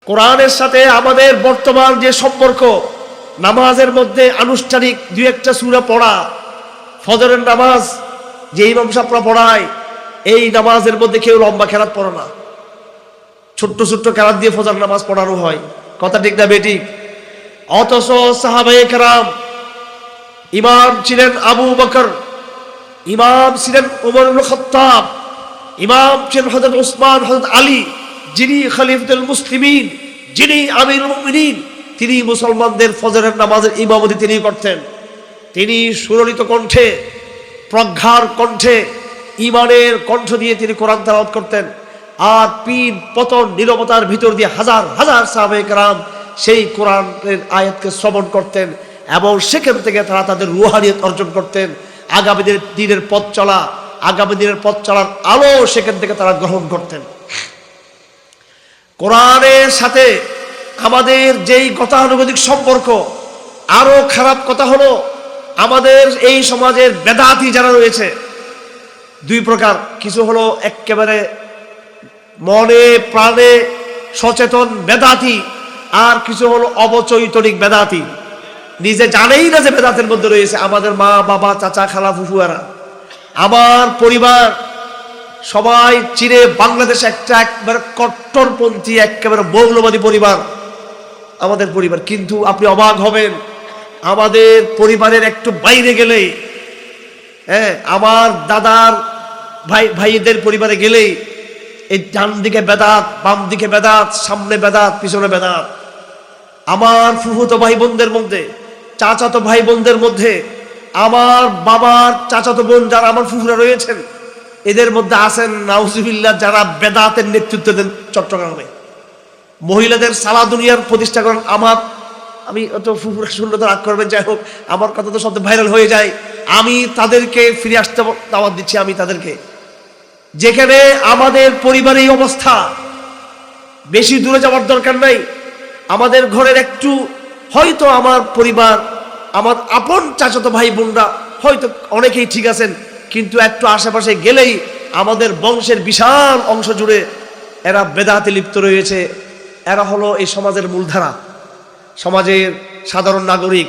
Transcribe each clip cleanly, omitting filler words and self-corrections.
কোরআনের সাথে আমাদের বর্তমান যে সম্পর্ক, নামাজের মধ্যে আনুষ্ঠানিক দুই একটা সূরা পড়া, ফজরের নামাজ যে ইমাম সাহেবরা পড়ায়, এই নামাজের মধ্যে কেউ লম্বা কেরাত পড়ে না, ছোট্ট ছোট্ট কেরাত দিয়ে ফজর নামাজ পড়ানো হয়। কথা ঠিক না বেঠিক? অথচ সাহাবায়ে কেরাম, ইমাম ছিলেন আবু বকর, ইমাম ছিলেন ওমর ইবনে খাত্তাব, ইমাম ছিলেন হযরত উসমান, হযরত আলী, যিনি খলিফাতুল মুসলিমিন, যিনি আমিরুল মুমিনিন, তিনি মুসলমানদের ফজরের নামাজের ইমামতি তিনি করতেন। তিনি সুললিত কণ্ঠে, প্রজ্ঞার কণ্ঠে, ইমানের কণ্ঠ দিয়ে তিনি কোরআন তেলাওয়াত করতেন। আর পীন পতন নীরবতার ভিতর দিয়ে হাজার হাজার সাহাবায়ে কেরাম সেই কোরআনের আয়াতকে শ্রবণ করতেন এবং সেখান থেকে তারা তাদের রুহানিয়ত অর্জন করতেন। আগামী দিনের পথ চলা, আগামী দিনের পথ চলার আলো সেখান থেকে তারা গ্রহণ করতেন। কোরআনের সাথে আমাদের যেই গতানুগতিক সম্পর্ক, আরো খারাপ কথা হলো আমাদের এই সমাজের বেদাতি যারা রয়েছে দুই প্রকার। কিছু হলো একেবারে মনে প্রাণে সচেতন বেদাতি, আর কিছু হলো অবচৈতনিক বেদাতি, নিজে জানেই না যে বেদাতের মধ্যে রয়েছে। আমাদের মা বাবা, চাচা, খালা, ফুফুয়ারা, আমার পরিবার সবাই চিরে বাংলাদেশ একটা একবারে কট্টরপন্থী, একেবারে মৌলবাদী পরিবার আমাদের পরিবার। কিন্তু আপনি অবাক হবেন, আমাদের পরিবারের একটু বাইরে গেলেই, আমার দাদার ভাইদের পরিবারে গেলেই এই ডান দিকে বেদাত, বাম দিকে বেদাত, সামনে বেদাত, পিছনে বেদাত। আমার ফুফুতো ভাই বোনদের মধ্যে, চাচাতো ভাই বোনদের মধ্যে, আমার বাবার চাচাতো বোন যারা আমার ফুফুরা রয়েছেন, এদের মধ্যে আছেন নাউজুবিল্লাহ যারা বেদাতের নেতৃত্ব দেন চট্টগ্রামে। মহিলাদের সালা দুনিয়ার প্রতিষ্ঠা করেন আমি অত ফুফুরা শুনলে তো রাগ করবেন, যাই হোক আমার কথা তো শব্দ ভাইরাল হয়ে যায়। আমি তাদেরকে ফিরে আসতে দাওয়াত দিচ্ছি, আমি তাদেরকে, যেখানে আমাদের পরিবারের এই অবস্থা, বেশি দূরে যাওয়ার দরকার নাই। আমাদের ঘরের একটু হয়তো আমার পরিবার, আমার আপন চাচাতো ভাই বোনরা হয়তো অনেকেই ঠিক আছেন, কিন্তু একটু আশেপাশে গেলেই আমাদের বংশের বিশাল অংশ জুড়ে এরা বেদাতে লিপ্ত রয়েছে। এরা হলো এই সমাজের মূলধারা, সমাজের সাধারণ নাগরিক,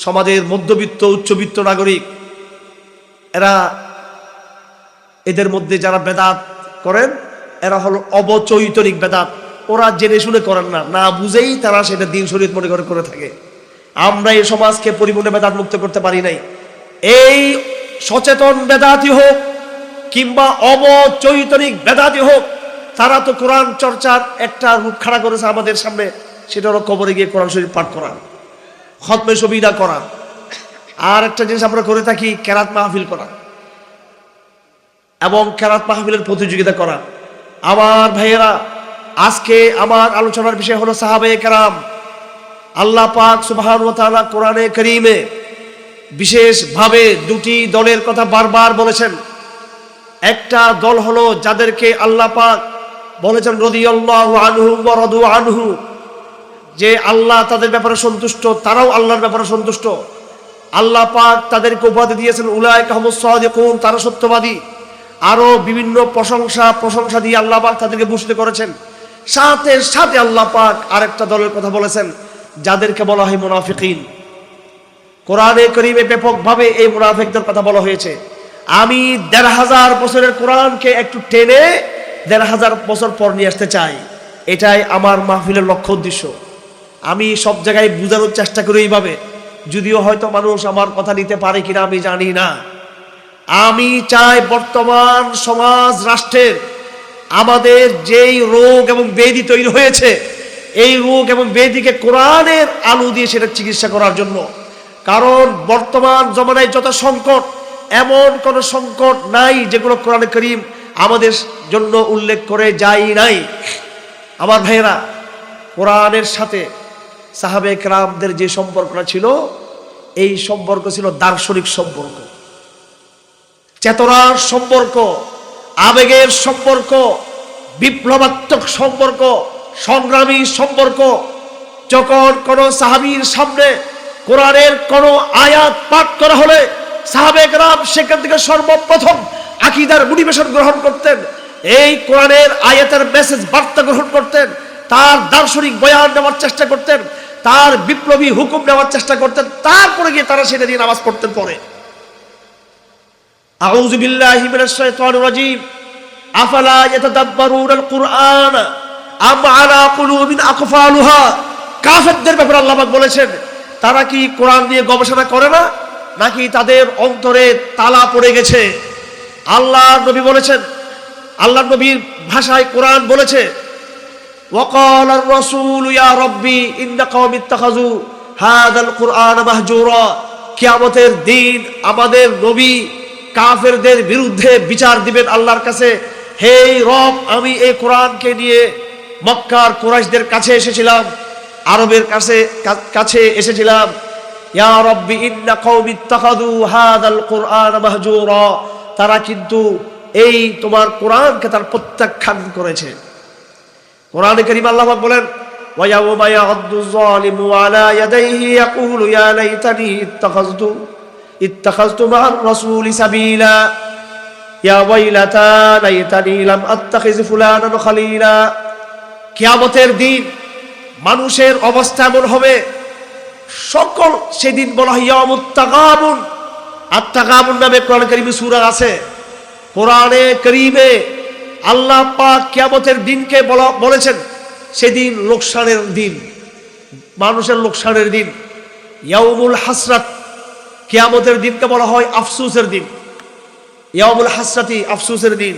সমাজের মধ্যবিত্ত উচ্চবিত্ত নাগরিক। এদের মধ্যে যারা বেদাত করেন এরা হলো অবচৈতনিক বেদাত। ওরা জেনে শুনে করেন না, না বুঝেই তারা সেটা দিন শরীয়ত মনে করে থাকে। আমরা এই সমাজকে পরিপূর্ণ বেদাত মুক্ত করতে পারি নাই। এই সচেতন বেদাতি হোক কিংবা অবচৈতনিক বেদাতি হোক, তারা তো কোরআন চর্চার একটা রূপ খাড়া করেছে আমাদের সামনে, সেটা হলো কবরে গিয়ে কোরআন শরীফ পাঠ করা, খতমে সবিদা করা। আর একটা জিনিস আমরা করে থাকি, কেরাত মাহফিল করা এবং কেরাত মাহফিলের প্রতিযোগিতা করা। আমার ভাইয়েরা, আজকে আমার আলোচনার বিষয় হলো সাহাবায়ে কেরাম। আল্লাহ পাক সুবহানাহু ওয়া তাআলা কোরআনে কারীমে বিশেষভাবে দুটি দলের কথা বারবার বলেছেন। একটা দল হলো যাদেরকে আল্লাহ পাক বলেছেন রাদিয়াল্লাহু আনহুম ওয়া রাদু আনহু, যে আল্লাহ তাদের ব্যাপারে সন্তুষ্ট, তারাও আল্লাহর ব্যাপারে সন্তুষ্ট। আল্লাহ পাক তাদেরকে উপাধি দিয়েছেন উলাইকা হুমুস সাদিকুন, তারা সত্যবাদী। আরো বিভিন্ন প্রশংসা দিয়ে আল্লাহ পাক তাদেরকে ভূষিত করেছেন। সাথে সাথে আল্লাহ পাক আরেকটা দলের কথা বলেছেন, যাদেরকে বলা হয় মুনাফিকিন। কোরআনে কারীমে ব্যাপকভাবে এই মুনাফিকদের কথা বলা হয়েছে। আমি ১৫০০ বছরের কোরআনকে একটু টেনে ১৫০০ বছর পর নিয়ে আসতে চাই, এটাই আমার মাহফিলের লক্ষ্য উদ্দেশ্য। আমি সব জায়গায় বোঝানোর চেষ্টা করি এইভাবে, যদিও হয়তো মানুষ আমার কথা নিতে পারে কিনা আমি জানি না। আমি চাই বর্তমান সমাজ রাষ্ট্রের আমাদের যেই রোগ এবং ব্যাধি তৈরি হয়েছে, এই রোগ এবং ব্যাধিকে কোরআনের আলো দিয়ে সেটা চিকিৎসা করার জন্য। কারণ বর্তমান জমানায় যত সংকট, এমন কোন সংকট নাই যেগুলো কোরআনে কারীম আমাদের জন্য উল্লেখ করে যায় নাই। আমার ভাইয়েরা, কোরআনের সাথে সাহাবায়ে কেরামদের যে সম্পর্কটা ছিল, এই সম্পর্ক ছিল দার্শনিক সম্পর্ক, চেতনার সম্পর্ক, আবেগের সম্পর্ক, বিপ্লবাত্মক সম্পর্ক, সংগ্রামী সম্পর্ক। যখন কোন সাহাবীর সামনে কোরআনের কোন আয়াত পাঠ করা হলে সাহাবায়ে কেরাম সেখান থেকে সর্বপ্রথম আকীদার মোটিভেশন গ্রহণ করতেন, এই কোরআনের আয়াতের মেসেজ বার্তা গ্রহণ করতেন। তার দার্শনিক বয়ান নেওয়ার চেষ্টা করতেন, তার বিপ্লবী হুকুম নেওয়ার চেষ্টা করতেন, তারপরে গিয়ে তারা সেটা দিয়ে নামাজ পড়তেন। পরে আউযু বিল্লাহি মিনাশ শাইতানির রাজীম আফালা ইয়াতাদাব্বারুনাল কুরআন আম আলা কুলুবিন আকফালুহা। কাফেরদের ব্যাপারে আল্লাহ পাক বলেছেন, তারা কি কোরআন নিয়ে গবেষণা করে না, নাকি তাদের অন্তরে তালা পড়ে গেছে? আল্লাহর নবী বলেছেন, আল্লাহর নবীর ভাষায় কোরআন বলেছে, ওয়াকাল আর রাসূল ইয়া রাব্বি ইন্না কওমি ইত্তাখাযু হাযাল কুরআন মাহজুরা। কিয়ামতের দিন আমাদের নবী কাফেরদের বিরুদ্ধে বিচার দিবেন আল্লাহর কাছে, হে রব, আমি এই কোরআনকে নিয়ে মক্কার কুরাইশদের কাছে এসেছিলাম, আরবের কাছে এসেছিলাম। ইয়া রাব্বি ইন্না কওমি ইত্তাখাযু হাযাল কুরআন মাহজুরা। তারা কিন্তু এই তোমার কোরআনকে তার প্রত্যাখ্যান করেছে। কোরআনে কারীম আল্লাহ পাক বলেন, ওয়া ইয়াওমা ইয়া'আদ্দু যালিমু আলা ইয়াদাইহি ইয়াকুলু ইয়া লাইতানি ইত্তাখাযতু মা'আর রাসূলি সাবিলা ইয়া ওয়াইলাতা লাইতানি লাম আত্তাখিজ ফুলানান খালিলা। কিয়ামতের দিন মানুষের অবস্থা এমন হবে, সকল সেদিন বলা হয় ইয়াউমুত তাগাবুন। আত-তাগাবুন নামে কোরআন কারীমে সূরা আছে। কোরআনে কারীমে আল্লাহ পাক কিয়ামতের দিনকে বলেছেন সেদিন লোকসানের দিন, মানুষের লোকসানের দিন। ইয়াউমুল হাসরাত, কিয়ামতের দিনকে বলা হয় আফসোসের দিন। ইয়াউমুল হাসরাতি, আফসোসের দিন।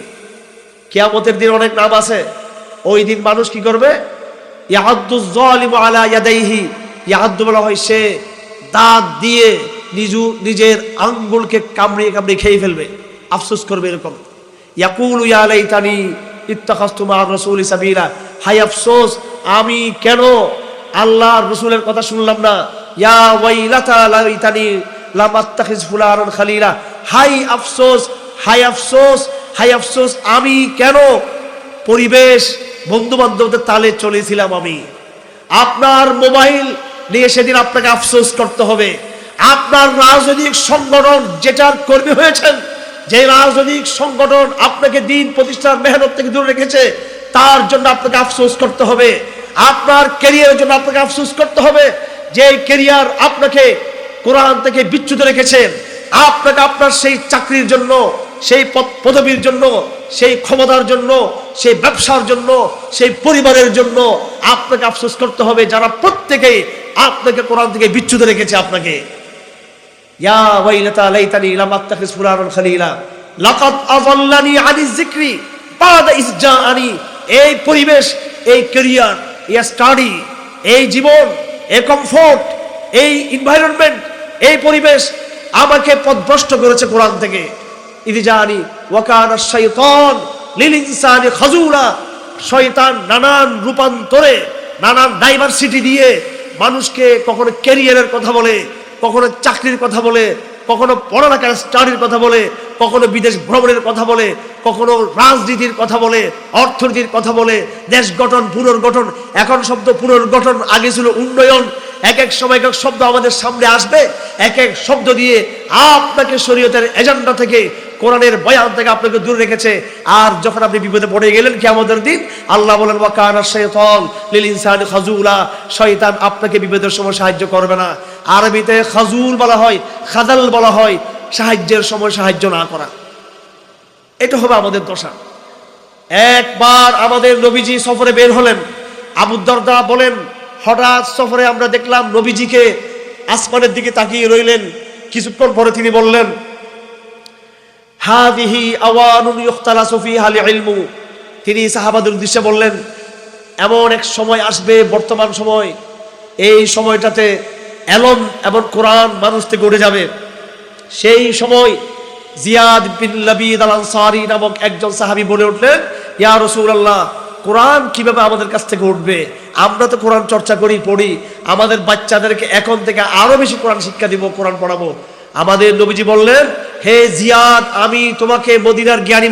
কিয়ামতের দিন অনেক নাম আছে। ওই দিন মানুষ কি করবে? ইয়া'আদ্দু যালিমু আলা ইয়াদাইহি। ইয়া'আদ্দু বলা হয় সে দাঁত দিয়ে নিজের আঙ্গুলকে কামড়িয়ে কামড়িয়ে খেয়ে ফেলবে, আফসোস করবে এরকম। ইয়াকুলু ইয়া লাইতানি ইত্তাখাযতু মা'আর রাসূলি সাবিলা। হাই আফসোস, আমি কেন আল্লাহর রাসূলের কথা শুনলাম না। ইয়া ওয়াইলাতা লাইতানি লাম আত্তাখিজ ফুলানান খালিলা। হাই আফসোস, হাই আফসোস, হাই আফসোস, আমি কেন পরিবেশ বন্ধু বান্ধবদের তালে চলেছিলাম। আমি আপনার মোবাইল নিয়ে সেদিন আপনাকে আফসোস করতে হবে। আপনার রাজনৈতিক সংগঠন যেটার কর্মী হয়েছেন, যে রাজনৈতিক সংগঠন আপনাকে দিন প্রতিষ্ঠার মেহনত থেকে দূরে রেখেছে, তার জন্য আপনাকে আফসোস করতে হবে। আপনার ক্যারিয়ারের জন্য আপনাকে আফসোস করতে হবে, যে ক্যারিয়ার আপনাকে কোরআন থেকে বিচ্যুত রেখেছে। আপনাকে আপনার সেই চাকরির জন্য, সেই পদবীর জন্য, সেই ক্ষমতার জন্য, সেই ব্যবসার জন্য, সেই পরিবারের জন্য আপনাকে আফসোস করতে হবে, যারা প্রত্যেকেই আপনাকে কোরআন থেকে বিচ্যুত রেখেছে। আপনাকে ইয়া ওয়াইলাতা লাইতানি লাম আত্তাখিজ ফুলানান খালিলা লাকাদ আযাল্লানি আনিজ যিকরি বা'দা ইয জাআনি। এই পরিবেশ, এই ক্যারিয়ার, এই স্টাডি, এই জীবন, এই কমফোর্ট, এই এনভায়রনমেন্ট, এই পরিবেশ আমাকে পথভ্রষ্ট করেছে কোরআন থেকে। ইয জাআনি ওয়া কানা আশ-শাইতান লিল ইনসানি খাজুলা। শয়তান নানান রূপান্তরে, নানান ডাইভার্সিটি দিয়ে মানুষকে কখনো ক্যারিয়ারের কথা বলে, কখনো চাকরির কথা বলে, কখনো পড়ালেখার স্টাডির কথা বলে, কখনো বিদেশ ভ্রমণের কথা বলে, কখনো রাজনীতির কথা বলে, অর্থনীতির কথা বলে, দেশ গঠন, পুনর্গঠন। এখন শব্দ পুনর্গঠন, আগে ছিল উন্নয়ন। এক এক সময় এক এক শব্দ আমাদের সামনে আসবে, এক এক শব্দ দিয়ে আপনাকে শরীয়তের এজেন্ডা থেকে, কোরআনের বয়ান থেকে আপনাকে দূরে রেখেছে। আর যখন আপনি বিপদে পড়ে গেলেন কিয়ামতের দিন, আল্লাহ বলেন ওয়া কানা শাইতান লিল ইনসানি খাজুলা। শয়তান আপনাকে বিপদের সময় সাহায্য করবে না। আরবিতে খাজুল বলা হয়, খাজাল বলা হয় সাহায্যের সময় সাহায্য না করা। এটা হবে আমাদের দশা। একবার আমাদের নবীজি সফরে বের হলেন। আবু দারদা বলেন, হঠাৎ সফরে আমরা দেখলাম নবীজিকে আসমানের দিকে তাকিয়ে রইলেন। কিছুক্ষণ পরে তিনি বললেন, হাযিহি আওয়ানুন ইখতালাসু ফিহা আল-ইলমু। তিনি সাহাবাদের উদ্দেশ্যে বললেন, এমন এক সময় আসবে, বর্তমান সময়, এই সময়টাতে এলম এবং কোরআন মানুষ থেকে উঠে যাবে। সেই সময় জিয়াদ বিন লাবিদ আল আনসারী নামক একজন সাহাবী বলে উঠলেন, ইয়া রাসূলুল্লাহ, কোরআন কিভাবে আমাদের কাছ থেকে উঠবে? আমরা তো কোরআন চর্চা করি, পড়ি, আমাদের বাচ্চাদেরকে এখন থেকে আরো বেশি কোরআন শিক্ষা দিব, কোরআন পড়াবো। আমাদের নবীজি বললেন, হে জিয়াদ, আমি তোমাকে মদিনার জ্ঞানী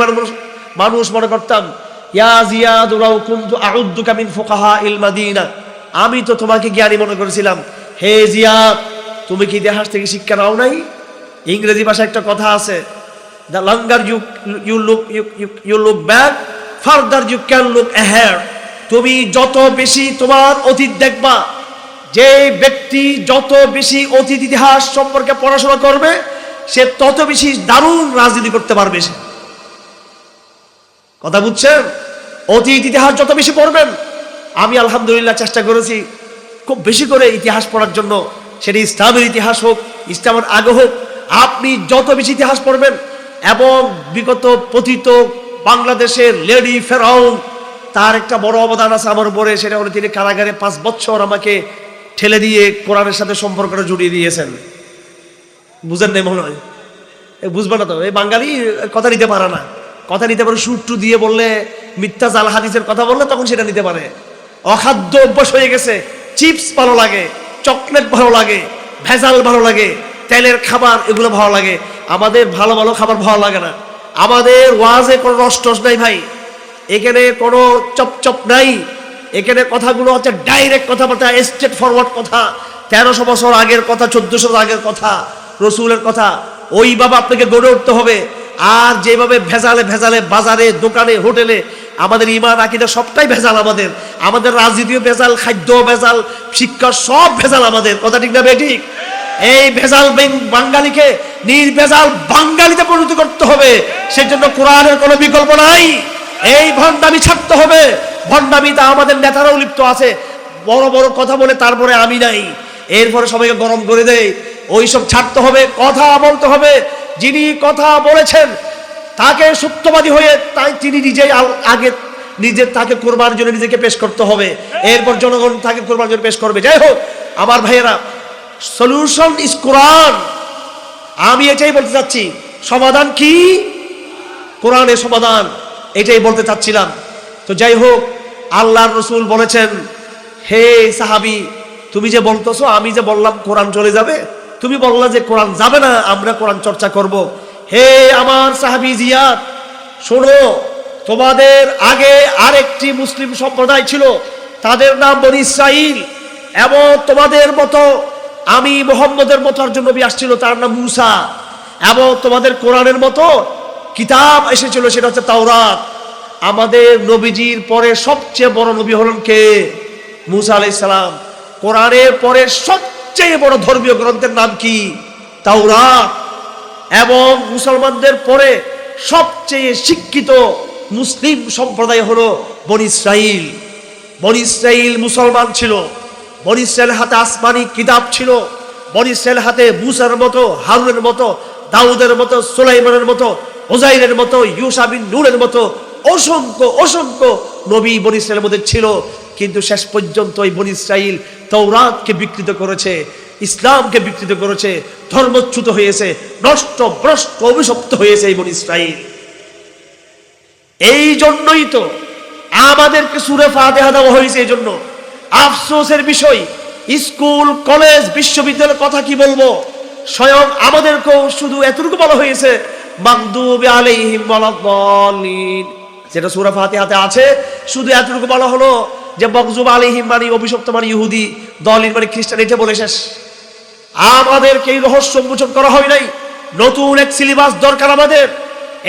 মানুষ মনে করতাম। ইয়া জিয়াদ লাউ কুনতু আউদ্দুকা মিন ফুকাহাইল মাদিনা। আমি তো তোমাকে জ্ঞানী মনে করেছিলাম। হে জিয়াদ, তুমি কি ইতিহাস থেকে শিক্ষা নাও নাই? ইংরেজি ভাষায় একটা কথা আছে, the longer you look back, further you can look ahead. তুমি যত বেশি তোমার অতীত দেখবা, যে ব্যক্তি যত বেশি অতীত ইতিহাস সম্পর্কে পড়াশোনা করবে সে তত বেশি দারুণ রাজনীতি করতে পারবে। সে কথা বুঝছেন? অতীত ইতিহাস যত বেশি পড়বেন, আমি আলহামদুলিল্লাহ চেষ্টা করেছি খুব বেশি করে ইতিহাস পড়ার জন্য, সেটি ইসলামের ইতিহাস হোক, ইসলামের আগে হোক। আপনি যত বেশি ইতিহাস পড়বেন এবং বিগত পতিত বাংলাদেশের লেডি ফেরাউন, তার একটা বড় অবদান আছে আমার উপরে। সেটা হলো তিনি কারাগারে 5 বছর আমাকে ঠেলে দিয়ে কোরআনের সাথে সম্পর্কটা জুড়িয়ে দিয়েছেন। বুঝেন নাই মনে হয়? বুঝবে না তো, এই বাঙালি কথা নিতে পারে না। কথা নিতে পারে সুট্টু দিয়ে বললে, মিথ্যা জাল হাদিসের কথা বললে তখন সেটা নিতে পারে। অখাদ্য অভ্যাস হয়ে গেছে। চিপস ভালো লাগে, চকলেট ভালো লাগে, ভেজাল ভালো লাগে, তেলের খাবার এগুলো ভালো লাগে। আমাদের ভালো ভালো খাবার ভালো লাগে না। আমাদের ওয়াজে কোনো রস টস নাই ভাই, এখানে কোনো চপচপ নাই। এখানে কথাগুলো হচ্ছে ডাইরেক্ট কথাবার্তা, স্ট্রেট ফরওয়ার্ড কথা। 1300 বছর আগের কথা, 1400 আগের কথা, রসুলের কথা, ওইভাবে আপনাকে গড়ে উঠতে হবে। আর যেভাবে ভেজালে ভেজালে বাজারে, দোকানে, হোটেলে আমাদের ইমান আকীদা সবটাই ভেজাল। আমাদের রাজনীতিও ভেজাল, খাদ্য ভেজাল, শিক্ষা সব ভেজাল আমাদের। কথা ঠিক না বেঠিক? এই ভেজাল বাঙালিকে নির্ভেজাল বাঙালিতে পরিণত করতে হবে। সেজন্য কোরআনের কোনো বিকল্প নাই। এই ভণ্ডামি ছাড়তে হবে। ভণ্ডামিতে আমাদের নেতারাও লিপ্ত আছে। বড় বড় কথা বলে তারপরে আমি নাই, এরপরে সবাইকে গরম করে দেয়। ওইসব ছাড়তে হবে, কথা বলতে হবে। যিনি কথা বলেছেন তাকে সত্যবাদী হয়ে তিনি নিজেই আগে তাকে কোরবার জন্য নিজেকে পেশ করতে হবে। এরপর জনগণ তাকে কোরবার জন্য পেশ করবে। যাই হোক আমার ভাইয়েরা, সলিউশন ইজ কোরআন। আমি এটাই বলতে চাচ্ছি। সমাধান কি? কোরআনের সমাধান, এটাই বলতে চাচ্ছিলাম। তো যাই হোক, আল্লাহর রাসূল বলেছেন, হে সাহাবী, তুমি যে বলতেছো আমি যে বললাম কোরআন চলে যাবে, তুমি বললা যে কোরআন যাবে না, আমরা কোরআন চর্চা করব। হে আমার সাহাবী জিয়াদ, শোনো, তোমাদের আগে আরেকটি মুসলিম সম্প্রদায় ছিল, তাদের নাম বনী ইসরাইল। এবং তোমাদের মতো আমি মুহাম্মদের মতো একজন নবী আসছিল, তার নাম মুসা। এবং তোমাদের কোরআনের মতো কিতাব এসেছিল, সেটা হচ্ছে তাওরাত। আমাদের নবীজির পরে সবচেয়ে বড় নবী হলেন কে? মুসা আলাইহিস সালাম। কোরআনের পরে সবচেয়ে বড় ধর্মীয় গ্রন্থের নাম কি? তাওরাত। এবং মুসলমানদের পরে সবচেয়ে শিক্ষিত মুসলিম সম্প্রদায় হলো বনী ইসরাইল। বনী ইসরাইল মুসলমান ছিল। বনী ইসরাইলের হাতে আসমানি কিতাব ছিল। বনী ইসরাইলের হাতে মুসার মতো, হারুনের মতো, দাউদের মতো, সুলাইমানের মতো, ওজাইরের মতো, ইউসা বিন নূনের মতো অসংখ্য অসংখ্য নবী বনী ইসরাইলের মধ্যে ছিল। কিন্তু শেষ পর্যন্ত এই বনী ইসরাইল তাওরাতকে বিকৃত করেছে, ইসলামকে বিকৃত করেছে, ধর্মচ্যুত হয়েছে, নষ্ট ভ্রষ্ট অভিশপ্ত হয়েছে এই বনী ইসরাইল। এই জন্যই তো আমাদেরকে সূরা ফাতিহা দেওয়া হয়েছে। এই জন্য আফসোসের বিষয়, স্কুল, কলেজ, বিশ্ববিদ্যালয়ের কথা কি বলবো, স্বয়ং আমাদেরকেও শুধু এতটুকু বলা হয়েছে, মাগদুবি আলাইহিম ওয়ালাদ-দাল্লিন, যেটা সূরা ফাতিহাতে আছে। শুধু এতটুকু বলা হলো যে মাগদুব আলাইহিম মানে অভিশপ্ত মানে ইহুদি, দাল্লিন মানে খ্রিস্টান, এটা বলে শেষ। আমাদেরকে এই রহস্য উন্মোচন করা হয় নাই। নতুন এক সিলেবাস দরকার আমাদের।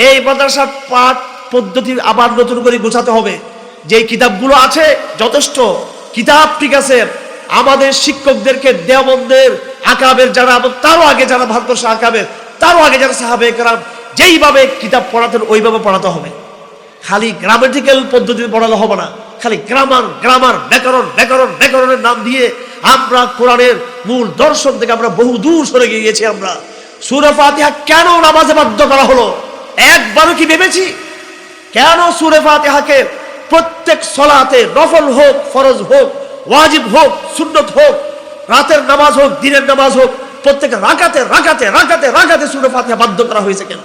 এই মাদ্রাসার পাঠ পদ্ধতি আবার নতুন করে গোছাতে হবে। যে কিতাবগুলো আছে যথেষ্ট কিতাব, ঠিক আছে। আমাদের শিক্ষকদেরকে দেওবন্দের আকাবের যারা, তারও আগে যারা ভারতবর্ষের আকাবের, তারও আগে যারা সাহাবে কেরাম যেইভাবে কিতাব পড়াতেন ওইভাবে পড়াতে হবে। খালি গ্রামাটিক্যাল পদ্ধতিতে পড়ালে হবে না। খালি গ্রামার গ্রামার ব্যাকরণ ব্যাকরণ ব্যাকরণের নাম দিয়ে আমরা কোরআনের মূল দর্শন থেকে আমরা বহু দূর সরে গিয়েছি। আমরা সূরা ফাতিহা কেন নামাজে বাধ্য করা হলো, একবারও কি ভেবেছি? কেন সূরা ফাতিহাকে প্রত্যেক সলাতে, নফল হোক, ফরজ হোক, ওয়াজিব হোক, সুন্নত হোক, রাতের নামাজ হোক, দিনের নামাজ হোক, প্রত্যেক রাকাতে রাকাতে রাকাতে রাকাতে সূরা ফাতিহা বাধ্য করা হয়েছে কেন?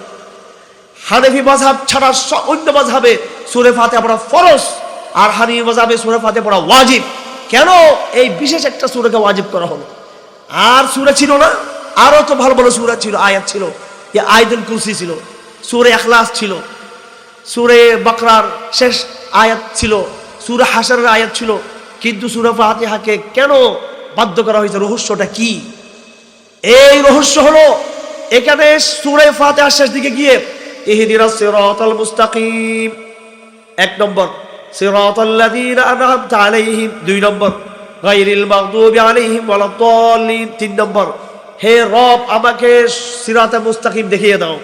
হানাফি মাযহাব ছাড়া অন্য মাযহাবে সূরা ফাতিহা পড়া ফরজ, আর হানাফি মাযহাবে সূরা ফাতিহা পড়া ওয়াজিব। কেন এই বিশেষ একটা সূরাকে ওয়াজিব করা হলো? আর সূরা ছিল না? আরো তো ভালো ভালো সূরা ছিল, আয়াত ছিল। আয়াতুল কুরসি ছিল, সূরা ইখলাস ছিল, সূরা বাকরার শেষ আয়াত ছিল, সূরা হাশরের আয়াত ছিল। কিন্তু সূরা ফাতিহাকে কেন বাধ্য করা হয়েছে? রহস্যটা কি? এই রহস্য হলো এখানে সূরা ফাতিহার শেষ দিকে গিয়ে ইহদিনাস সিরাতাল মুস্তাকিম, 1 নম্বর সিরাতাল্লাযীনা আন'আমতা আলাইহিম 2 নম্বর, গায়রিল মাগদুবি আলাইহিম ওয়ালাদ-দাল্লিন 3 নম্বর, হে রব আমাকে সিরাতে মুস্তাকিম দেখিয়ে দাও,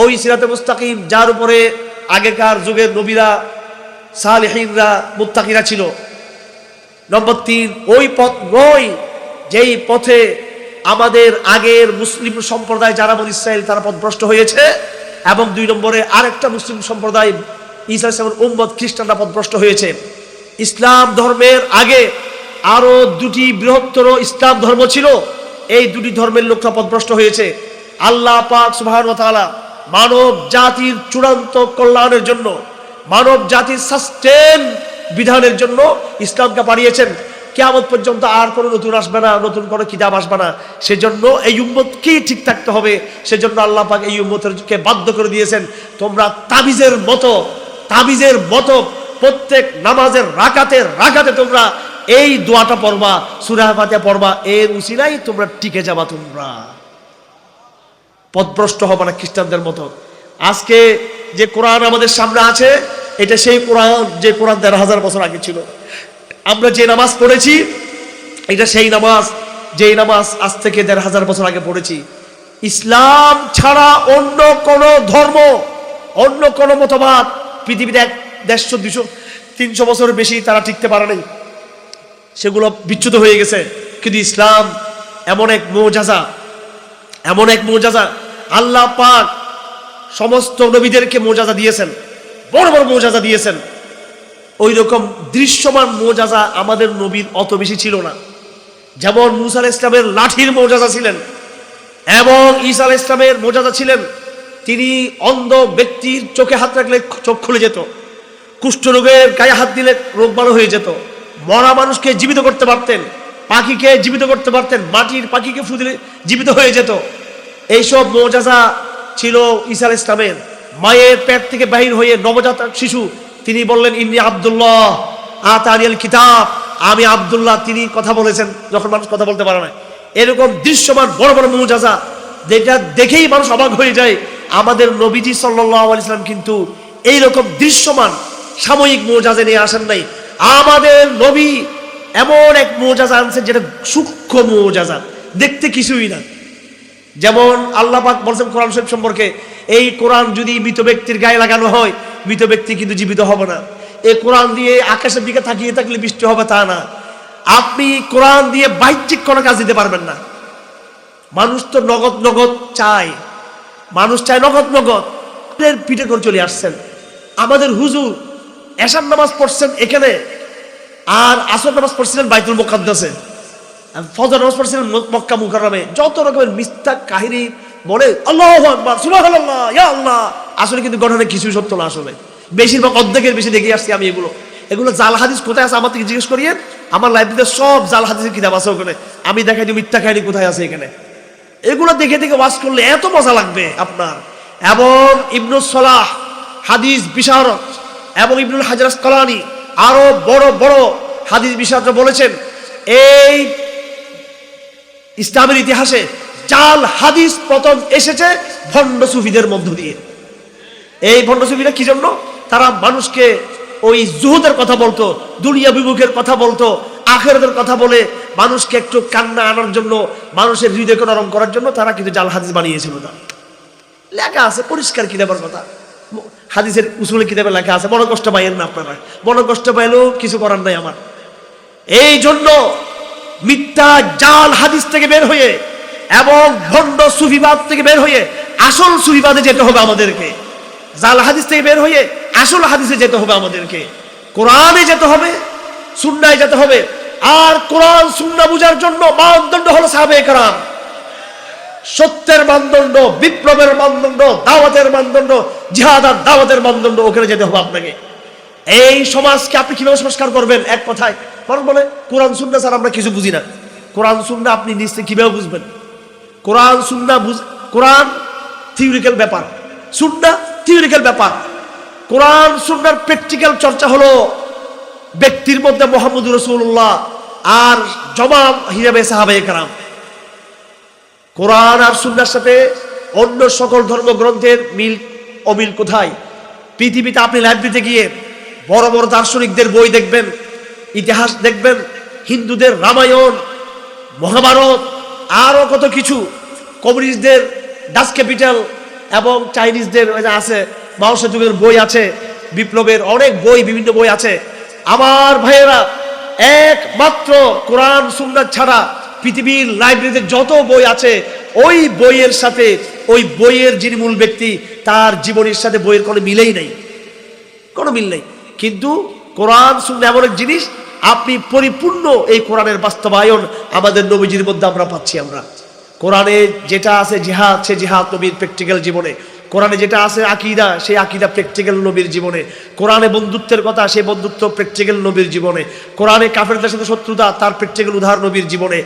ওই সিরাতে মুস্তাকিম যার উপরে আগেকার যুগের নবীরা, সালেহিনরা, মুত্তাকিরা ছিল। নম্বর 3, ওই পথ নয় যেই পথে আমাদের আগের মুসলিম সম্প্রদায় যারা বনী ইসরাইল তারা পথভ্রষ্ট হয়েছে। এবং 2 নম্বরে আরেকটা মুসলিম সম্প্রদায় ঈসা আলাইহিস সালামের উম্মত খ্রিস্টানরা পথভ্রষ্ট হয়েছে। ইসলাম ধর্মের আগে আরো 2টি বৃহত্তর ইসলাম ধর্ম ছিল, এই 2টি ধর্মের লোকরা পথভ্রষ্ট হয়েছে। আল্লাহ পাক সুবহানাহু ওয়া তাআলা মানব জাতির চূড়ান্ত কল্যাণের জন্য, মানব জাতির সাস্টেন বিধানের জন্য ইসলামকে পাঠিয়েছেন। কিয়ামত পর্যন্ত আর কোনো নতুন আসবে না, নতুন কোনো কিতাব আসবে না। সেজন্য এই উম্মতকেই ঠিক থাকতে হবে। সেজন্য আল্লাহ পাক এই উম্মতকে বাধ্য করে দিয়েছেন, তোমরা তাবিজের মতো প্রত্যেক নামাজের রাকাতে তোমরা এই দোয়াটা পড়বা, সূরা ফাতিহা পড়বা, এর উসিলায় তোমরা টিকে যাবা, তোমরা পথভ্রষ্ট হবে না খ্রিস্টানদের মতো। আজকে যে কোরআন আমাদের সামনে আছে, এটা সেই কোরআন যে কোরআন ১৩,০০০ বছর আগে ছিল। আমরা যে নামাজ পড়েছি এটা সেই নামাজ, যেই নামাজ আজ থেকে ১৫০০ বছর আগে পড়েছি। ইসলাম ছাড়া অন্য কোন ধর্ম, অন্য কোন মতবাদ পৃথিবীতে ১৫০, ২০০, ৩০০ বছরের বেশি তারা টিকতে পারে নাই, সেগুলো বিচ্যুত হয়ে গেছে। কিন্তু ইসলাম এমন এক মুআজিজা, আল্লাহ পাক সমস্ত নবীদেরকে মুআজিজা দিয়েছেন, বড় বড় মুআজিজা দিয়েছেন। ওই রকম দৃশ্যমান মুআজিজা আমাদের নবীর অত বেশি ছিল না। যেমন মূসা আলাইহিস সালামের লাঠির মুআজিজা ছিলেন, এবং ঈসা আলাইহিস সালামের মুআজিজা ছিলেন তিনি অন্ধ ব্যক্তির চোখে হাত রাখলে চোখ খুলে যেত, কুষ্ঠরোগের গায়ে হাত দিলে রোগ ভালো হয়ে যেত, মরা মানুষকে জীবিত করতে পারতেন, পাখিকে জীবিত করতে পারতেন, মাটির পাখিকে ফু দিলে জীবিত হয়ে যেত। এইসব মুআজিজা ছিল ঈসা আলাইহিস সালামের। মায়ের পেট থেকে বাহির হয়ে নবজাত শিশু তিনি বললেন, ইন্নী আব্দুল্লাহ আতানিয়াল কিতাব, আমি আব্দুল্লাহ, তিনি কথা বলেছেন যখন মানুষ কথা বলতে পারে না। এরকম দৃশ্যমান বড় বড় মুআজিজা যেটা দেখেই মানুষ অবাক হয়ে যায়। আমাদের নবীজি সাল্লাল্লাহু আলাইহি ওয়াসাল্লাম কিন্তু এইরকম দৃশ্যমান সাময়িক মুআজিজা নিয়ে আসেন নাই। আমাদের নবী এমন এক মুআজিজা আনছেন যেটা সূক্ষ্ম মুআজিজা, দেখতে কিছুই না। যেমন আল্লাহ পাক বলেছেন কোরআন শরীফ সম্পর্কে, এই কোরআন যদি মৃত ব্যক্তির গায়ে লাগানো হয়, মৃত ব্যক্তি কিন্তু জীবিত হবে না। এই কোরআন দিয়ে আকাশের দিকে তাকিয়ে থাকলে বৃষ্টি হবে তা না। আপনি কোরআন দিয়ে বাহ্যিক কোনো কাজ দিতে পারবেন না। মানুষ তো নগদ চায়, মানুষ চায় নগদ পিঠে করে চলে আসছেন। আমাদের হুজুর এশার নামাজ পড়ছেন এখানে, আর আসর নামাজ পড়ছিলেন বাইতুল মুকাদ্দাসে, ফজর নামাজ পড়ছিলেন মক্কা মুকাররমে। যত রকমের মিথ্যা কাহিনী বলে, আল্লাহু আকবার, সুবহানাল্লাহ, ইয়া আল্লাহ, আসলে কিন্তু ঘটনা কিছু সত্য না। আসলে বেশিরভাগ অর্ধেকের বেশি দেখে আসছি আমি। এগুলো জাল হাদিস কোথায় আছে আমার থেকে জিজ্ঞেস করিয়েন। আমার লাইব্রেরিতে সব জাল হাদিসের কিতাব আছে, ওখানে আমি দেখাই দিই মিথ্যা কাহিনী কোথায় আছে এখানে। এগুলো দেখে ওয়াজ করলে এত মজা লাগবে আপনার। এবং ইবনুস সালাহ হাদিস বিশারদ এবং ইবনুল হাজার আসকালানী আরো বড় বড় হাদিস বিশারদরা বলেছেন, এই ইসলামের ইতিহাসে জাল হাদিস প্রথম এসেছে ভণ্ড সুফিদের মধ্য দিয়ে। এই ভণ্ড সুফিরা কি জন্য? তারা মানুষকে ওই জুহুদের কথা বলতো, দুনিয়া বিমুখের কথা বলতো, আখিরাতের কথা বলে মানুষকে একটু কান্না আনার জন্য, মানুষের হৃদয়কে নরম করার জন্য তারা কিন্তু জাল হাদিস বানিয়েছিল। না, লেখা আছে পরিষ্কার কিতাবের কথা, হাদিসের উসুলের কিতাবে লেখা আছে। মনে কষ্ট পাইয়েন না আপনারা, মনে কষ্ট পাইলেও কিছু করার নাই আমার। এই জন্য মিথ্যা জাল হাদিস থেকে বের হয়ে এবং ভণ্ড সুফিবাদ থেকে বের হয়ে আসল সুফিবাদে যেতে হবে আমাদেরকে। জাল হাদিস থেকে বের হয়ে আসল হাদিসে যেতে হবে আমাদেরকে, কোরআনে যেতে হবে, সুন্নায় যেতে হবে। আর কোরআন সুন্নাহ বুঝার জন্য মানদণ্ড হলো সাহাবায়ে কেরাম। সত্যের মানদণ্ড, বিপ্লবের মানদণ্ড, দাওয়াতের মানদণ্ড, জিহাদ আর দাওয়াতের মানদণ্ড, ওখানে যেতে হবে আপনাকে। এই সমাজকে আপনি কিভাবে সংস্কার করবেন? এক কথায় মানুষ বলে কোরআন সুন্নাহ স্যার আমরা কিছু বুঝি না। কোরআন সুন্নাহ আপনি নিশ্চয়ই কিভাবে বুঝবেন? কোরআন সুন্নাহ কোরআন থিওরিক্যাল ব্যাপার, সুন্নাহ থিওরিক্যাল ব্যাপার। কোরআন সুন্নাহর প্র্যাকটিক্যাল চর্চা হলো ব্যক্তির মধ্যে মুহাম্মদুর রাসূলুল্লাহ আর জমাম হিসাবে সাহাবায়ে কেরাম। কোরআন আর সুন্নাহর সাথে অন্য সকল ধর্মগ্রন্থের মিল অমিল কোথায়? পৃথিবীতে আপনি লাইব্রেরিতে গিয়ে বড় বড় দার্শনিকদের বই দেখবেন, ইতিহাস দেখবেন, হিন্দুদের রামায়ণ, মহাভারত, আরো কত কিছু, কমিউনিস্টদের ডাচ ক্যাপিটাল এবং চাইনিজদের আছে মাও সেতুংয়ের বই আছে, বিপ্লবের অনেক বই, বিভিন্ন বই আছে। আমার ভাইয়েরা, একমাত্র কোরআন সুন্নাহ ছাড়া পৃথিবীর লাইব্রেরিতে যত বই আছে, ওই বইয়ের সাথে, ওই বইয়ের যিনি মূল ব্যক্তি, তার জীবনের সাথে বইয়ের কোনো মিলেই নেই, কোনো মিল নেই। কিন্তু কোরআন সুন্নাহ এমন এক জিনিস, আপনি পরিপূর্ণ এই কোরআনের বাস্তবায়ন আমাদের নবীজির মধ্যে আমরা পাচ্ছি। আমরা কোরআনে যেটা আছে জিহাদ, সে জিহাদ নবীর প্র্যাকটিক্যাল জীবনে। কোরআনে যেটা আছে আকীদা, সেই আকীদা প্র্যাকটিক্যাল নবীর জীবনে। কোরআনে বন্ধুত্বের কথা, সেই বন্ধুত্ব প্র্যাকটিক্যাল নবীর জীবনে। কোরআনে কাফেরদের সাথে শত্রুতা, তার প্র্যাকটিক্যাল উদাহরণ নবীর জীবনে।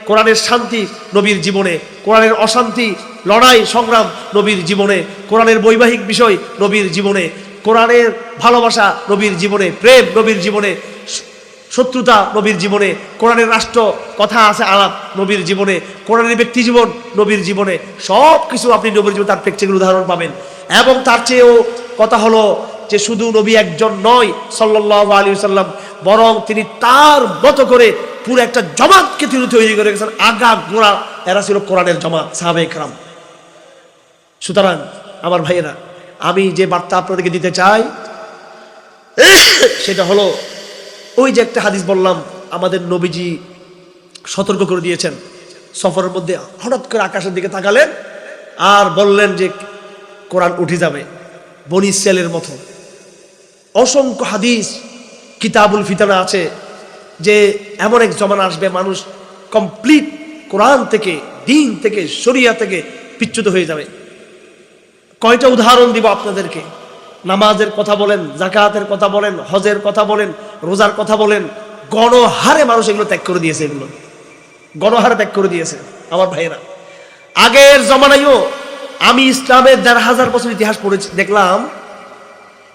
কোরআনের শান্তি নবীর জীবনে, কোরআনের অশান্তি, লড়াই সংগ্রাম নবীর জীবনে, কোরআনের বৈবাহিক বিষয় নবীর জীবনে, কোরআনের ভালোবাসা নবীর জীবনে, প্রেম নবীর জীবনে, শত্রুতা নবীর জীবনে, কোরআনের রাষ্ট্র কথা আছে আলাপ নবীর জীবনে, কোরআনের ব্যক্তি জীবন নবীর জীবনে, সব কিছু আপনি নবীর জীবনে তার প্র্যাকটিক্যাল উদাহরণ পাবেন। এবং তার চেয়েও কথা হলো যে শুধু নবী একজন নয় সাল্লাল্লাহু আলাইহি ওয়াসাল্লাম, বরং তিনি তার মতো করে পুরো একটা জামাতকে তিনি তৈরি করে গেছেন। আগা গোড়া এরা ছিল কোরআনের জামাত, সাহাবায়ে কেরাম। সুতরাং আমার ভাইয়েরা, আমি যে বার্তা আপনাদেরকে দিতে চাই সেটা হলো, ওই যে একটা হাদিস বললাম, আমাদের নবীজি সতর্ক করে দিয়েছেন। সফরের মধ্যে হঠাৎ করে আকাশের দিকে তাকালেন আর বললেন যে কোরআন উঠে যাবে বনি ইসরাইলের মতো। অসংখ্য হাদিস কিতাবুল ফিতানা আছে যে এমন এক জমানা আসবে, মানুষ কমপ্লিট কোরআন থেকে, দিন থেকে, শরিয়া থেকে বিচ্যুত হয়ে যাবে। কয়টা উদাহরণ দিব আপনাদেরকে। নামাজের কথা বলেন, যাকাতের কথা বলেন, হজের কথা বলেন, রোজার কথা বলেন, গণহারে মানুষ এগুলো ত্যাগ করে দিয়েছে, এগুলো গণহারে ত্যাগ করে দিয়েছে। আমার ভাইয়েরা, আগের জমানায়ও আমি ইসলামের ১,৫০০ বছর ইতিহাস পড়েছি, দেখলাম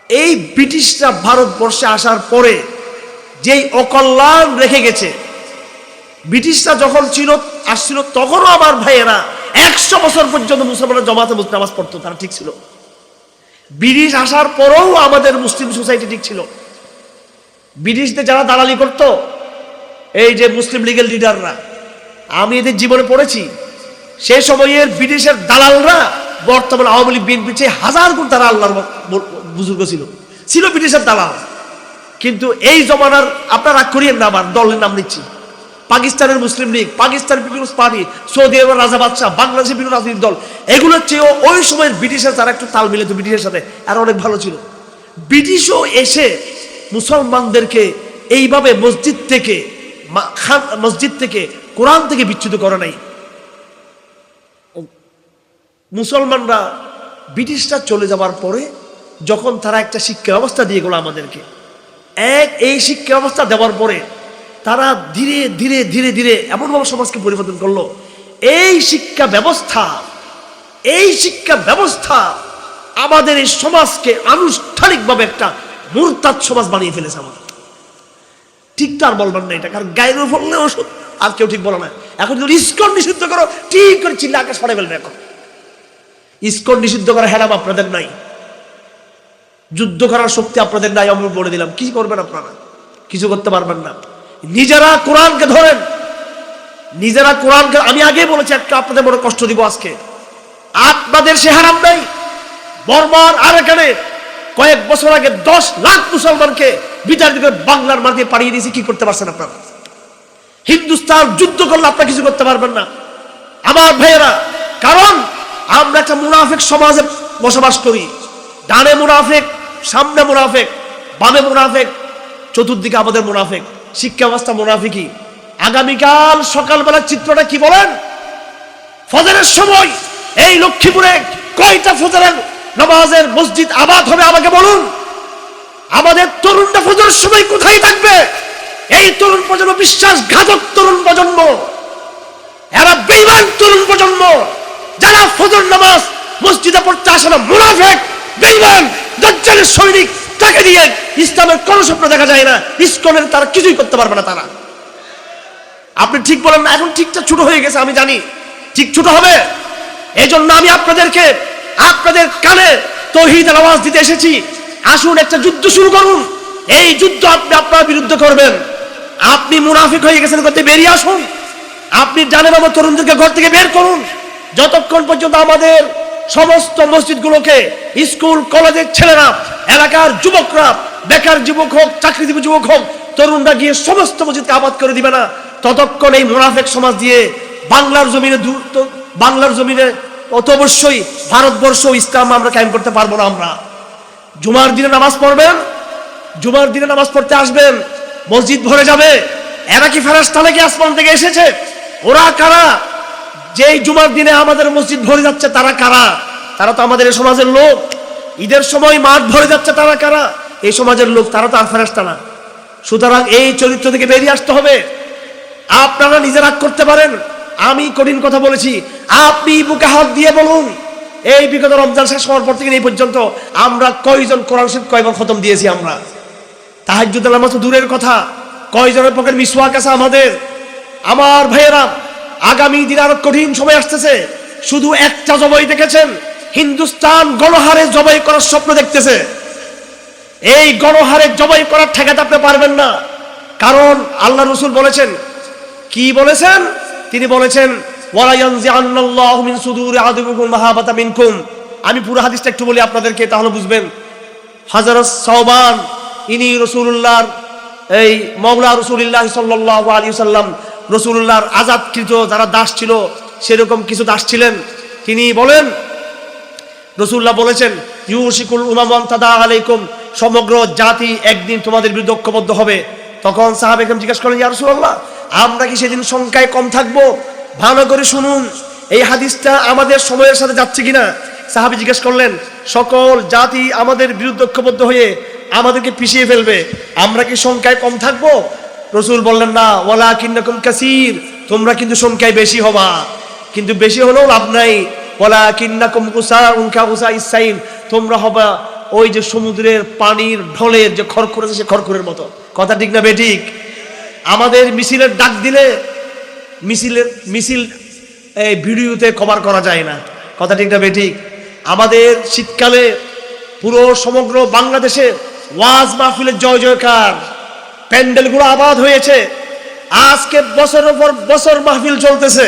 এই ব্রিটিশরা ভারতবর্ষে আসার পরে যেই অকল্যাণ রেখে গেছে, ব্রিটিশরা যখন আসছিল তখনও আমার ভাইয়েরা ১০০ বছর পর্যন্ত মুসলমানরা জমাতে নামাজ পড়তো, তারা ঠিক ছিল। ব্রিটিশ আসার পরেও আমাদের মুসলিম সোসাইটি ঠিক ছিল। ব্রিটিশদের যারা দালালি করত, এই যে মুসলিম লিগেল লিডাররা, আমি এদের জীবনে পড়েছি, সেই সময়ের ব্রিটিশের দালালরা বর্তমান আওয়ামী লীগ বিএনপি চেয়ে 1000 গুণ তারা আল্লাহর বুজুর্গ ছিল ব্রিটিশের দালাল। কিন্তু এই জমানার, আপনারা রাগ করিয়েন না, আবার দলের নাম নিচ্ছি, পাকিস্তানের মুসলিম লীগ, পাকিস্তান পিপুলস পার্টি, সৌদি আরবের রাজা বাদশাহ, বাংলাদেশের বিভিন্ন রাজনৈতিক দল, এগুলোর চেয়েও ওই সময়ের ব্রিটিশের তারা একটু তাল মিলে তো ব্রিটিশের সাথে আর অনেক ভালো ছিল। ব্রিটিশও এসে মুসলমানদেরকে এইভাবে মসজিদ থেকে কোরআন থেকে বিচ্যুত করে নাই। মুসলমানরা ব্রিটিশরা চলে যাওয়ার পরে যখন তারা একটা শিক্ষা ব্যবস্থা দিয়ে গেল আমাদেরকে, এই শিক্ষা ব্যবস্থা দেওয়ার পরে তারা ধীরে ধীরে ধীরে ধীরে এমনভাবে সমাজকে পরিবর্তন করলো, এই শিক্ষা ব্যবস্থা আমাদের এই সমাজকে আনুষ্ঠানিকভাবে একটা মুরতাদ সমাজ বানিয়ে ফেলেছে। আমাদের ঠিক তো আর বলবেন না এটা, কারণ গায়ের ফললে ওষুধ আর কেউ ঠিক বলে না। এখন যদি ইসকন নিষিদ্ধ করো, ঠিক করে চিল্লা আকাশ ফাড়ে ফেলবে। এখন ইসকন নিষিদ্ধ করা হেরাম আপনাদের নাই, যুদ্ধ করার শক্তি আপনাদের নাই, আমি বলে দিলাম। কি করবেন আপনারা? কিছু করতে পারবেন না। নিজেরা কোরআনকে ধরেন, নিজেরা কোরআনকে, আমি আগে বলেছি, একটা আপনাদের বড় কষ্ট দিব আজকে, আপনাদের সে হারাম নাই। বর্মার আর এখানে কয়েক বছর আগে 10 লাখ মুসলমানকে বিতাড়িত করে বাংলার মাটিতে পাঠিয়ে দিয়েছে। কি করতে পারছেন আপনারা? হিন্দুস্তান যুদ্ধ করলে আপনারা কিছু করতে পারবেন না আমার ভাইয়েরা, কারণ আমরা একটা মুনাফিক সমাজে বসবাস করি। ডানে মুনাফিক, সামনে মুনাফিক, বামে মুনাফিক, চতুর্দিকে আমাদের মুনাফিক, শিক্ষা ব্যবস্থা মুনাফিকি। আগামীকাল সকালবেলার চিত্রটা কি বলেন? ফজরের সময় এই লক্ষ্মীপুরে কয়টা ফজরের নামাজের মসজিদ আবাদ হবে আমাকে বলুন। আমাদের তরুণরা ফজরের সময় কোথায় থাকবে? এই তরুণ প্রজন্ম বিশ্বাসঘাতক তরুণ প্রজন্ম, এরা বেঈমান তরুণ প্রজন্ম, যারা ফজর নামাজ মসজিদে পড়তে আসে না, মুনাফিক, বেঈমান, দাজ্জালের সৈনিক। তাকে দিয়ে ইসলামের কোন স্বপ্ন দেখা যায় না। ইসকনের তারা কিছুই করতে পারবে না। তারা, আপনি ঠিক বলেন না, এখন ঠিকটা ছোট হয়ে গেছে, আমি জানি ঠিক ছোট হবে। এই জন্য আমি আপনাদের কানে তাওহীদের আওয়াজ দিতে এসেছি। আসুন একটা যুদ্ধ শুরু করুন। এই যুদ্ধ আপনি আপনার বিরুদ্ধে করবেন। আপনি মুনাফিক হয়ে গেছেন, করতে বেরিয়ে আসুন। আপনি জানেন আমার তরুণদেরকে ঘর থেকে বের করুন। যতক্ষণ পর্যন্ত আমাদের সমস্ত মসজিদগুলোকে, স্কুল কলেজের ছেলেরা, এলাকার যুবকরা, বেকার যুবক হোক, চাকরিজীবী যুবক হোক, তরুণরা গিয়ে সমস্ত মসজিদকে আবাদ করে দিবে না, ততক্ষণ এই মুনাফিক সমাজ দিয়ে বাংলার জমিনে অত অবশ্যই ভারতবর্ষ ইসলাম আমরা কায়েম করতে পারবো না। আমরা জুমার দিনে নামাজ পড়বেন, জুমার দিনে নামাজ পড়তে আসবেন, মসজিদ ভরে যাবে। এরা কি ফেরেশতা নাকি আসমান থেকে এসেছে? ওরা কারা? যেই জুমার দিনে আমাদের মসজিদ ভরে যাচ্ছে তারা কারা? তারা তো আমাদের এই সমাজের লোক। ঈদের সময় মাঠ ভরে যাচ্ছে তারা কারা? এই সমাজের লোক, তারা তো আর ফেরেশতা না। সুতরাং এই চরিত্র থেকে বেরিয়ে আসতে হবে। আপনারা নিজে রাগ করতে পারেন, আমি কঠিন কথা বলেছি, আপনি বুকে হাত দিয়ে বলুন, এই বিগত রমজান শেষ হওয়ার পর থেকে এই পর্যন্ত আমরা কয়জন কোরআন শরীফ কয়বার খতম দিয়েছি? আমরা তাহাজ্জুদের নামাজ তো দূরের কথা, কয়জনের পকেট মিসওয়াক আছে আমাদের? আমার ভাইয়েরা, আগামী দিন আরো কঠিন সময় আসতেছে। শুধু একটা জবাই দেখেছেন, হিন্দুস্তান গণহারে জবাই করার স্বপ্ন দেখতেছে। এই গণহারে জবাই করার ঠেকাতে আপনি পারবেন না, কারণ আল্লাহ রাসূল বলেছেন, কি বলেছেন? তিনি বলেছেন, ওয়ালা ইয়ানজিআন্নাল্লাহু মিন সুদুরি আদুবিকুম মাহাবাতা মিনকুম। আমি পুরো হাদিসটা একটু বলি আপনাদেরকে, তাহলে বুঝবেন। হযরত সাওবান, ইনি রাসূলুল্লাহর এই মাওলা রাসূলুল্লাহ সাল্লাল্লাহু আলাইহি ওয়াসাল্লাম, রাসূলুল্লাহর আজাদকৃত যারা দাস ছিল সেরকম কিছু দাস ছিলেন। তিনি বলেন, রাসূলুল্লাহ বলেছেন, ইউশিকুল উমাম ওয়া তাদা আলাইকুম, সমগ্র জাতি একদিন তোমাদের বিরুদ্ধে ঐক্যবদ্ধ হবে। তখন সাহাবায়ে কেরাম জিজ্ঞাসা করলেন, ইয়া রাসূলুল্লাহ, আমরা কি সেদিন সংখ্যায় কম থাকবো? ভালো করে শুনুন, এই হাদিসটা আমাদের সময়ের সাথে যাচ্ছে কিনা। সাহাবী জিজ্ঞেস করলেন, সকল জাতি আমাদের বিরুদ্ধে ঐক্যবদ্ধ হয়ে আমাদেরকে পিছিয়ে ফেলবে, আমরা কি সংখ্যায় কম থাকবো? রাসূল বললেন, না, ওয়ালাকিন্নাকুম কাসীর, তোমরা কিন্তু সংখ্যায় বেশি হবা, কিন্তু বেশি হলেও লাভ নাই। ওয়ালাকিন্নাকুম গুসাউন কাগুসাইস সাইল, তোমরা হবা ওই যে সমুদ্রের পানির ঢলের যে খড়খড় আছে, সে খড়খড়ের মতো। কথা ঠিক না বেঠিক? আমাদের মিছিলের ডাক দিলে মিছিল এই ভিডিওতে কভার করা যায় না। কথা ঠিক না বেঠিক? আমাদের শীতকালে পুরো সমগ্র বাংলাদেশে ওয়াজ মাহফিলের জয় জয়কার, প্যান্ডেলগুলো আবাদ হয়েছে। আজকে বছরের পর বছর মাহফিল চলতেছে,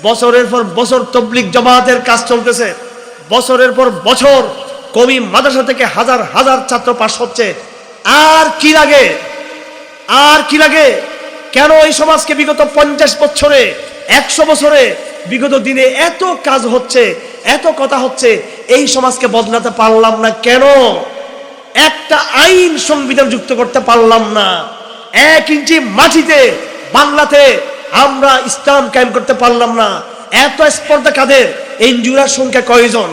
বছরের পর বছর তাবলীগ জামাতের কাজ চলতেছে, বছরের পর বছর কওমি মাদ্রাসা থেকে হাজার হাজার ছাত্র পাস হচ্ছে। আর কি লাগে? আর কি লাগে? কেন এই সমাজকে বিগত 50 বছরে, 100 বছরে, বিগত দিনে এত কাজ হচ্ছে, এত কথা হচ্ছে, এই সমাজকে বদলাতে পারলাম না কেন? একটা আইন সংবিধান যুক্ত করতে পারলাম না। 1 ইঞ্চি মাটিতে বাংলাতে আমরা ইসলাম কায়েম করতে পারলাম না। এত স্পর্ধা কাদের? এনজিওর সংখ্যা কয়জন?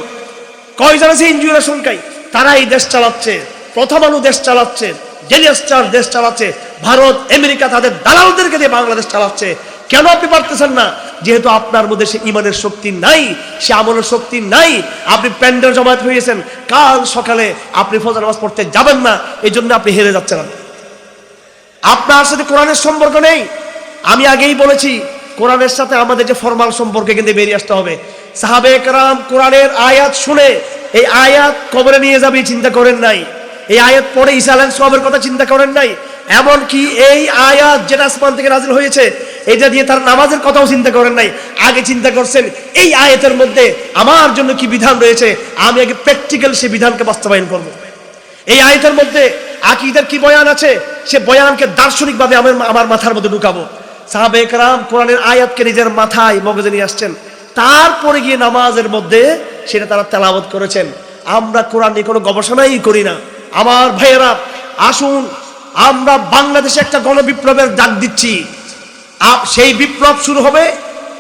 কয়জন আছে এনজিওর সংখ্যায়? তারা এই দেশ চালাচ্ছে, প্রথম আলো দেশ চালাচ্ছে, ডেইলি স্টার দেশ চালাচ্ছে, ভারত আমেরিকা তাদের দালালদেরকে দিয়ে বাংলাদেশ চালাচ্ছে। কেন আপনি পারতেছেন না? যেহেতু আপনার মধ্যে সে ইমানের শক্তি নাই, সে আমলের শক্তি নাই। আপনি প্যান্ডেল জমায়েত হয়েছেন, কাল সকালে আপনি ফজর নামাজ পড়তে যাবেন না, এই জন্য আপনি হেরে যাচ্ছেন। আপনার সাথে কোরআনের সম্পর্ক নেই। আমি আগেই বলেছি, কোরআনের সাথে আমাদের যে ফরমাল সম্পর্ক কিন্তু বেরিয়ে আসতে হবে। সাহাবায়ে কেরাম কোরআনের আয়াত শুনে এই আয়াত কবরে নিয়ে যাবে চিন্তা করেন নাই, এই আয়াত পড়ে ঈসা আলাইহিস সালামের কথা চিন্তা করেন নাই। এমনকি এই আয়াত যেটা আসমান থেকে নাযিল হয়েছে এটা দিয়ে তার নামাজের কথাও চিন্তা করেন নাই। আগে চিন্তা করছেন এই আয়াতের মধ্যে আমার জন্য কি বিধান রয়েছে, আমি আগে প্র্যাকটিক্যাল সেই বিধানকে বাস্তবায়ন করব। এই আয়াতের মধ্যে আকীদার কি বয়ান আছে, সে বয়ানকে দার্শনিকভাবে আমার মাথার মধ্যে ঢুকাবো। সাহাবায়ে কেরাম কোরআনের আয়াতকে নিজের মাথায় মগজে নিয়ে আসছেন, তারপরে গিয়ে নামাজের মধ্যে সেটা তারা তেলাওয়াত করেছেন। আমরা কোরআন নিয়ে কোনো গবেষণাই করি না। আমার ভাইয়েরা, আসুন আমরা বাংলাদেশে একটা গণবিপ্লবের ডাক দিচ্ছি। সেই বিপ্লব শুরু হবে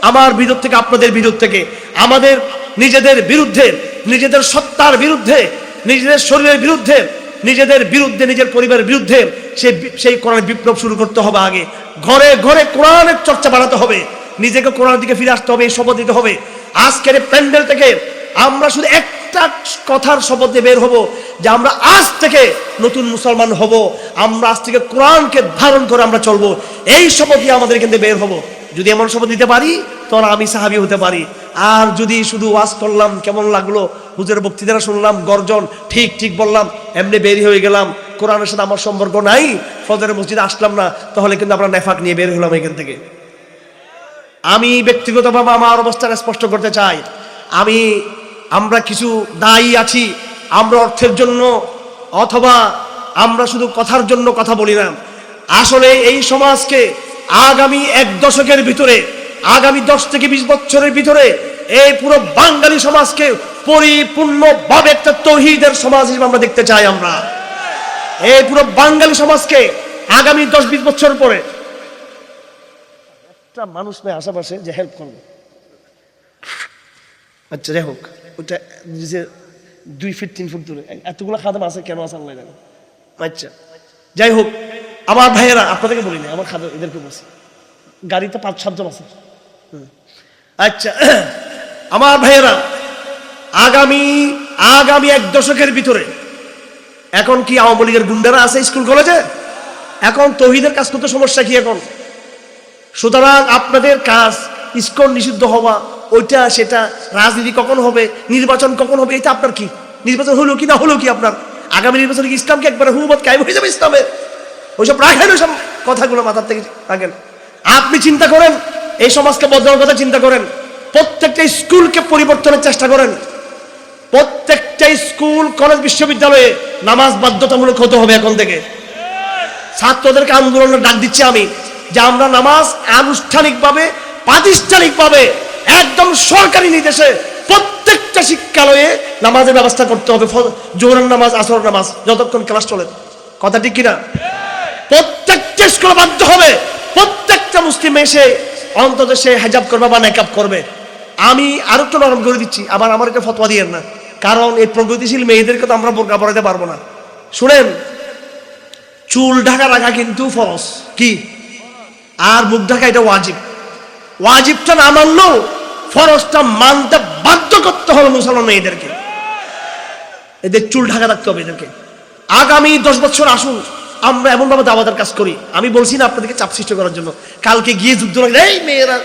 আমার ভিতর থেকে, আপনাদের ভিতর থেকে। আমাদের নিজেদের বিরুদ্ধে, নিজেদের সত্তার বিরুদ্ধে, নিজেদের শরীরের বিরুদ্ধে, নিজেদের বিরুদ্ধে, নিজের পরিবারের বিরুদ্ধে সেই কোরআনের বিপ্লব শুরু করতে হবে। আগে ঘরে ঘরে কোরআনের চর্চা বাড়াতে হবে, নিজেকে কোরআনের দিকে ফিরে আসতে হবে, এই শপথ নিতে হবে। আজকের প্যান্ডেল থেকে আমরা শুধু একটা কথার শপথ দিয়ে বের হব যে আমরা আজ থেকে নতুন মুসলমান হব, আমরা আজ থেকে কোরআনকে ধারণ করে আমরা চলবো। এই শপথ দিয়ে আমাদের এখান থেকে বের হব। যদি এমন শপথ নিতে পারি তখন আমি সাহাবী হতে পারি। আর যদি শুধু ওয়াজ করলাম, কেমন লাগলো, হুজুরের বক্তৃতা শুনলাম, গর্জন, ঠিক ঠিক বললাম, এমনি বেরি হয়ে গেলাম, কোরআনের সাথে আমার সম্পর্ক নাই, ফজরের মসজিদে আসলাম না, তাহলে কিন্তু আমরা নেফাক নিয়ে বের হলাম এখান থেকে। আমি ব্যক্তিগতভাবে আমার অবস্থান স্পষ্ট করতে চাই, আমরা কিছু দায়ী আছি, আমরা অর্থের জন্য অথবা আমরা শুধু কথার জন্য কথা বলি না। আসলে এই সমাজকে আগামী 1 দশকের ভিতরে, আগামী 10 থেকে 20 বছরের ভিতরে এই পুরো বাঙালি সমাজকে পরিপূর্ণভাবে একটা তৌহিদের সমাজ হিসেবে আমরা দেখতে চাই। আমরা এই পুরো বাঙালি সমাজকে আগামী 10-20 বছর পরে একটা মানুষ নেই আশেপাশে যে হেল্প করবে। আচ্ছা যাই হোক, ওটা 2 ফিট 3 ফুট দূরে এতগুলো খাদেম আছে কেন আছে আল্লাহ জানে। আচ্ছা যাই হোক, আমার ভাইয়েরা, আপনাদেরকে বলি না, আমার খাদেম এদেরকে বলছি, গাড়িতে 5-7 জন আছে। আচ্ছা আমার ভাইয়েরা, আগামী 1 দশকের ভিতরে এখন কি আওয়ামী লীগের গুন্ডারা আছে স্কুল কলেজে? এখন তৌহিদের কাজ করতে সমস্যা কি এখন? সুতরাং আপনাদের কাজ ইসকন নিষিদ্ধ হওয়া, ওইটা সেটা, রাজনীতি কখন হবে, নির্বাচন কখন হবে, এটা আপনার কি? নির্বাচন হলো কি না হলো কি আপনার? আগামী নির্বাচনে কি ইসলামকে একবারে হুবত কায়েম হয়ে যাবে ইসলামের? ওইসব রাখেন, ওইসব কথাগুলো মাথার থেকে রাখেন। আপনি চিন্তা করেন, এই সমাজকে বদলানোর কথা চিন্তা করেন, প্রত্যেকটা স্কুলকে পরিবর্তনের চেষ্টা করেন। প্রত্যেকটা স্কুল, কলেজ, বিশ্ববিদ্যালয়ে নামাজ বাধ্যতামূলক হতে হবে এখন থেকে। ছাত্রদেরকে আন্দোলনের ডাক দিচ্ছি আমি, যে আমরা নামাজ আনুষ্ঠানিকভাবে, প্রাতিষ্ঠানিকভাবে, একদম সরকারি নির্দেশে প্রত্যেকটা শিক্ষালয়ে নামাজের ব্যবস্থা করতে হবে। জোহরের নামাজ, আসরের নামাজ, যতক্ষণ ক্লাস চলে। কথা ঠিক কিনা? প্রত্যেকটা স্কুলে বাধ্য হবে, প্রত্যেকটা মুসলিম এসে অন্তত সে হিজাব করবে বা নেকাব করবে। আমি আরো একটু নরম করে দিচ্ছি, আবার আমার একটা ফতোয়া দিয়েন না, কারণ এই প্রগতিশীল মেয়েদেরকে তো আমরা বোরকা পরাতে পারবো না। শুনেন, চুল ঢাকা রাখা কিন্তু ফরজ, কি? আর মুখ ঢাকা এটা ওয়াজিব। ওয়াজিবটা না মানলেও ফরজটা মানতে বাধ্য করতে হবে মুসলমান মেয়েদেরকে। এদের চুল ঢাকা রাখতে হবে এদেরকে। আগামী 10 বছর আসুন, আমরা এমনভাবে দাওয়াতের কাজ করি। আমি বলছি না আপনাদেরকে চাপ সৃষ্টি করার জন্য, কালকে গিয়ে যুদ্ধ লাগে এই মেয়েরা,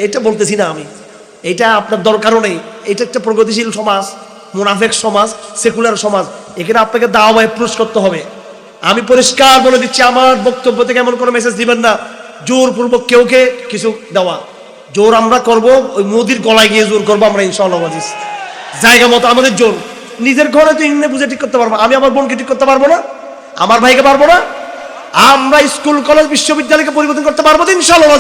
এটা বলতেছি না আমি, এটা আপনার দরকারও নেই। এটা একটা প্রগতিশীল সমাজ, মুনাফেক সমাজ, সেকুলার সমাজ, এখানে আপনাকে দাওয়া অ্যাপ্রোচ করতে হবে। আমি পরিষ্কার বলে দিচ্ছি, আমার বক্তব্য থেকে এমন কোনো মেসেজ দিবেন না জোরপূর্বক কেউকে কিছু দেওয়া। জোর আমরা করব, ওই মোদির গলায় গিয়ে জোর করবো আমরা ইনশাআল্লাহ। জায়গা মতো আমাদের জোর। নিজের ঘরে তো ইংনে বুঝে ঠিক করতে পারবো, আমি আমার বোনকে ঠিক করতে পারবো না, আমার ভাইকে পারবো না। আমরা স্কুল, কলেজ, বিশ্ববিদ্যালয়কে পরিবর্তন করতে পারবো তো ইনশাআল্লাহ।